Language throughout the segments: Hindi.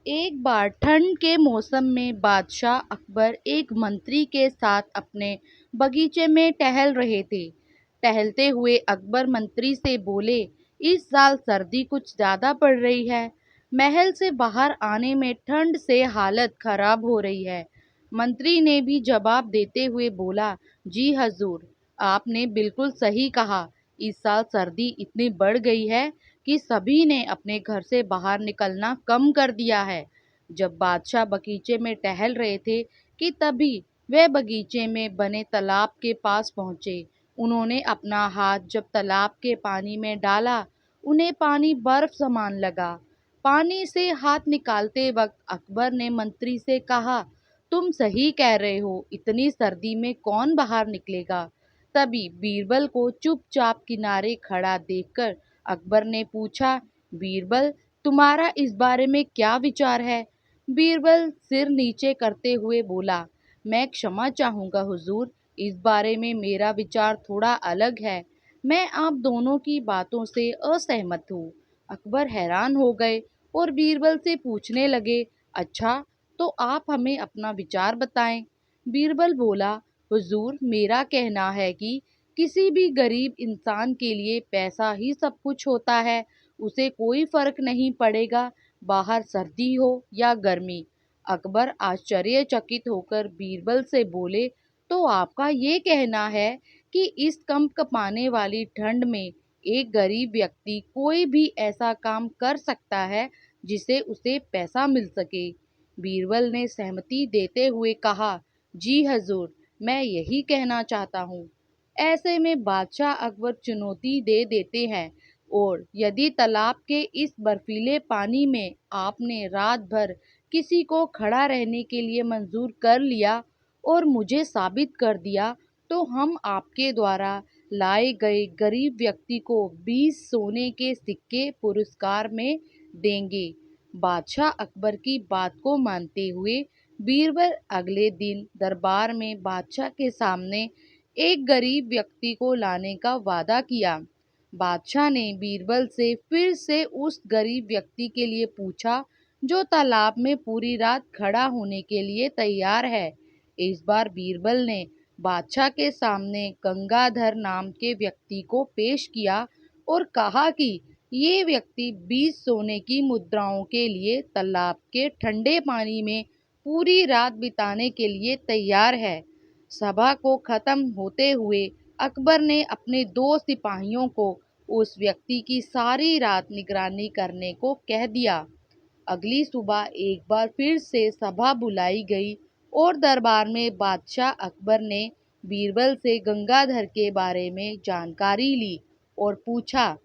एक बार ठंड के मौसम में बादशाह अकबर एक मंत्री के साथ अपने बगीचे में टहल रहे थे। टहलते हुए अकबर मंत्री से बोले, इस साल सर्दी कुछ ज्यादा पड़ रही है। महल से बाहर आने में ठंड से हालत खराब हो रही है। मंत्री ने भी जवाब देते हुए बोला, जी हजूर, आपने बिल्कुल सही कहा। इस साल सर्दी इतनी बढ़ गई है कि सभी ने अपने घर से बाहर निकलना कम कर दिया है। जब बादशाह बगीचे में टहल रहे थे कि तभी वे बगीचे में बने तालाब के पास पहुंचे। उन्होंने अपना हाथ जब तालाब के पानी में डाला, उन्हें पानी बर्फ समान लगा। पानी से हाथ निकालते वक्त अकबर ने मंत्री से कहा, तुम सही कह रहे हो, इतनी सर्दी में कौन बाहर निकलेगा। तभी बीरबल को चुपचाप किनारे खड़ा देखकर अकबर ने पूछा, बीरबल, तुम्हारा इस बारे में क्या विचार है। बीरबल सिर नीचे करते हुए बोला, मैं क्षमा चाहूंगा हुजूर, इस बारे में मेरा विचार थोड़ा अलग है। मैं आप दोनों की बातों से असहमत हूँ। अकबर हैरान हो गए और बीरबल से पूछने लगे, अच्छा, तो आप हमें अपना विचार बताएं। बीरबल बोला, हुजूर, मेरा कहना है कि किसी भी गरीब इंसान के लिए पैसा ही सब कुछ होता है। उसे कोई फर्क नहीं पड़ेगा बाहर सर्दी हो या गर्मी। अकबर आश्चर्यचकित होकर बीरबल से बोले, तो आपका ये कहना है कि इस कंपकपाने वाली ठंड में एक गरीब व्यक्ति कोई भी ऐसा काम कर सकता है जिसे उसे पैसा मिल सके। बीरबल ने सहमति देते हुए कहा, जी हजूर, मैं यही कहना चाहता हूँ। ऐसे में बादशाह अकबर चुनौती दे देते हैं, और यदि तालाब के इस बर्फीले पानी में आपने रात भर किसी को खड़ा रहने के लिए मंजूर कर लिया और मुझे साबित कर दिया, तो हम आपके द्वारा लाए गए गरीब व्यक्ति को 20 सोने के सिक्के पुरस्कार में देंगे। बादशाह अकबर की बात को मानते हुए बीरबल अगले दिन दरबार में बादशाह के सामने एक गरीब व्यक्ति को लाने का वादा किया। बादशाह ने बीरबल से फिर से उस गरीब व्यक्ति के लिए पूछा जो तालाब में पूरी रात खड़ा होने के लिए तैयार है। इस बार बीरबल ने बादशाह के सामने गंगाधर नाम के व्यक्ति को पेश किया और कहा कि ये व्यक्ति 20 सोने की मुद्राओं के लिए तालाब के ठंडे पानी में पूरी रात बिताने के लिए तैयार है। सभा को खत्म होते हुए अकबर ने अपने 2 सिपाहियों को उस व्यक्ति की सारी रात निगरानी करने को कह दिया। अगली सुबह एक बार फिर से सभा बुलाई गई और दरबार में बादशाह अकबर ने बीरबल से गंगाधर के बारे में जानकारी ली और पूछा,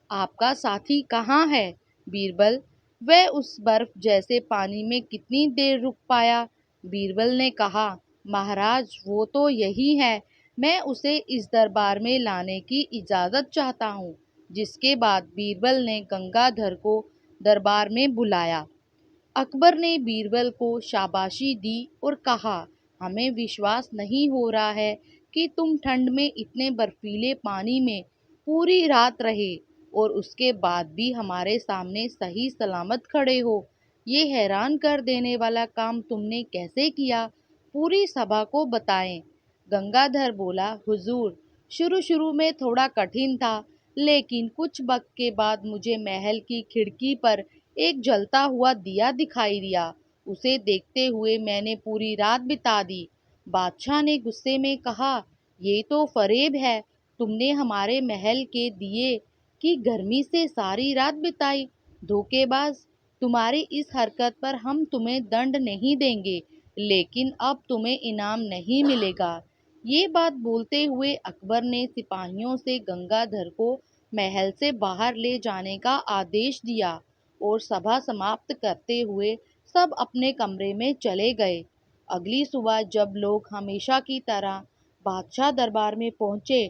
आपका साथी कहाँ है। बीरबल, वह उस बर्फ जैसे पानी में कितनी देर रुक पाया। बीरबल ने कहा, महाराज, वो तो यही है। मैं उसे इस दरबार में लाने की इजाजत चाहता हूँ। जिसके बाद बीरबल ने गंगाधर को दरबार में बुलाया। अकबर ने बीरबल को शाबाशी दी और कहा, हमें विश्वास नहीं हो रहा है कि तुम ठंड में इतने बर्फीले पानी में पूरी रात रहे और उसके बाद भी हमारे सामने सही सलामत खड़े हो। ये हैरान कर देने वाला काम तुमने कैसे किया, पूरी सभा को बताएं। गंगाधर बोला, हुजूर, शुरू शुरू में थोड़ा कठिन था, लेकिन कुछ वक्त के बाद मुझे महल की खिड़की पर एक जलता हुआ दिया दिखाई दिया। उसे देखते हुए मैंने पूरी रात बिता दी। बादशाह ने गुस्से में कहा, ये तो फरेब है। तुमने हमारे महल के दिए की गर्मी से सारी रात बिताई। धोखेबाज, तुम्हारी इस हरकत पर हम तुम्हें दंड नहीं देंगे, लेकिन अब तुम्हें इनाम नहीं मिलेगा। ये बात बोलते हुए अकबर ने सिपाहियों से गंगाधर को महल से बाहर ले जाने का आदेश दिया और सभा समाप्त करते हुए सब अपने कमरे में चले गए। अगली सुबह जब लोग हमेशा की तरह बादशाह दरबार में पहुंचे,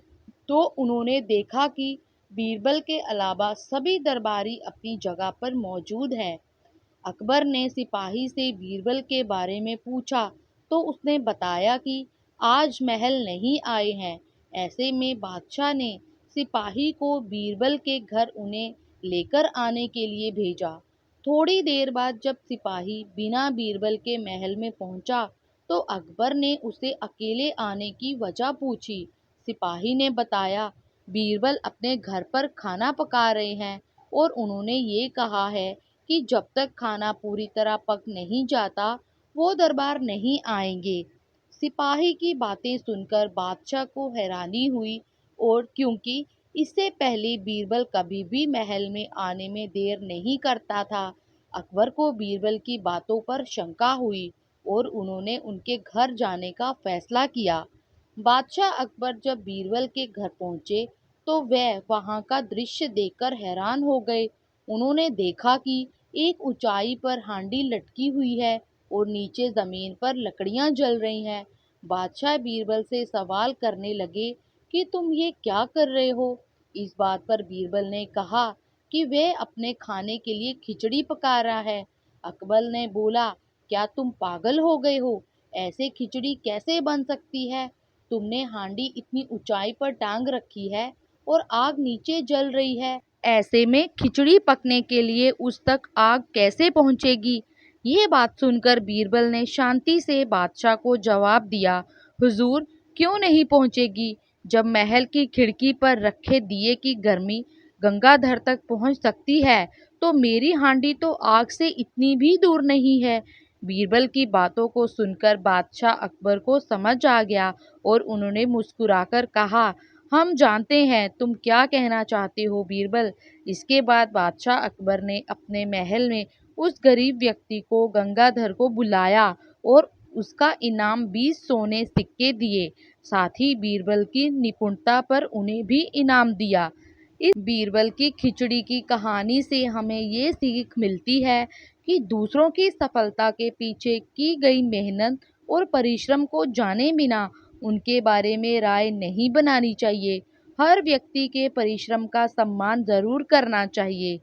तो उन्होंने देखा कि बीरबल के अलावा सभी दरबारी अपनी जगह पर मौजूद हैं। अकबर ने सिपाही से बीरबल के बारे में पूछा, तो उसने बताया कि आज महल नहीं आए हैं। ऐसे में बादशाह ने सिपाही को बीरबल के घर उन्हें लेकर आने के लिए भेजा। थोड़ी देर बाद जब सिपाही बिना बीरबल के महल में पहुंचा तो अकबर ने उसे अकेले आने की वजह पूछी। सिपाही ने बताया, बीरबल अपने घर पर खाना पका रहे हैं और उन्होंने ये कहा है कि जब तक खाना पूरी तरह पक नहीं जाता वो दरबार नहीं आएंगे। सिपाही की बातें सुनकर बादशाह को हैरानी हुई, और क्योंकि इससे पहले बीरबल कभी भी महल में आने में देर नहीं करता था, अकबर को बीरबल की बातों पर शंका हुई और उन्होंने उनके घर जाने का फैसला किया। बादशाह अकबर जब बीरबल के घर पहुंचे तो वह वहां का दृश्य देखकर हैरान हो गए। उन्होंने देखा कि एक ऊंचाई पर हांडी लटकी हुई है और नीचे जमीन पर लकड़ियां जल रही हैं। बादशाह बीरबल से सवाल करने लगे कि तुम ये क्या कर रहे हो। इस बात पर बीरबल ने कहा कि वह अपने खाने के लिए खिचड़ी पका रहा है। अकबर ने बोला, क्या तुम पागल हो गए हो? ऐसे खिचड़ी कैसे बन सकती है? तुमने हांडी इतनी ऊंचाई पर टांग रखी है और आग नीचे जल रही है। ऐसे में खिचड़ी पकने के लिए उस तक आग कैसे पहुंचेगी? ये बात सुनकर बीरबल ने शांति से बादशाह को जवाब दिया, हुजूर, क्यों नहीं पहुंचेगी? जब महल की खिड़की पर रखे दिए की गर्मी गंगाधर तक पहुंच सकती है तो मेरी हांडी तो आग से इतनी भी दूर नहीं है। बीरबल की बातों को सुनकर बादशाह अकबर को समझ आ गया और उन्होंने मुस्कुराकर कहा, हम जानते हैं तुम क्या कहना चाहते हो बीरबल। इसके बाद बादशाह अकबर ने अपने महल में उस गरीब व्यक्ति को गंगाधर को बुलाया और उसका इनाम 20 सोने सिक्के दिए। साथ ही बीरबल की निपुणता पर उन्हें भी इनाम दिया। इस बीरबल की खिचड़ी की कहानी से हमें ये सीख मिलती है कि दूसरों की सफलता के पीछे की गई मेहनत और परिश्रम को जाने बिना उनके बारे में राय नहीं बनानी चाहिए। हर व्यक्ति के परिश्रम का सम्मान जरूर करना चाहिए।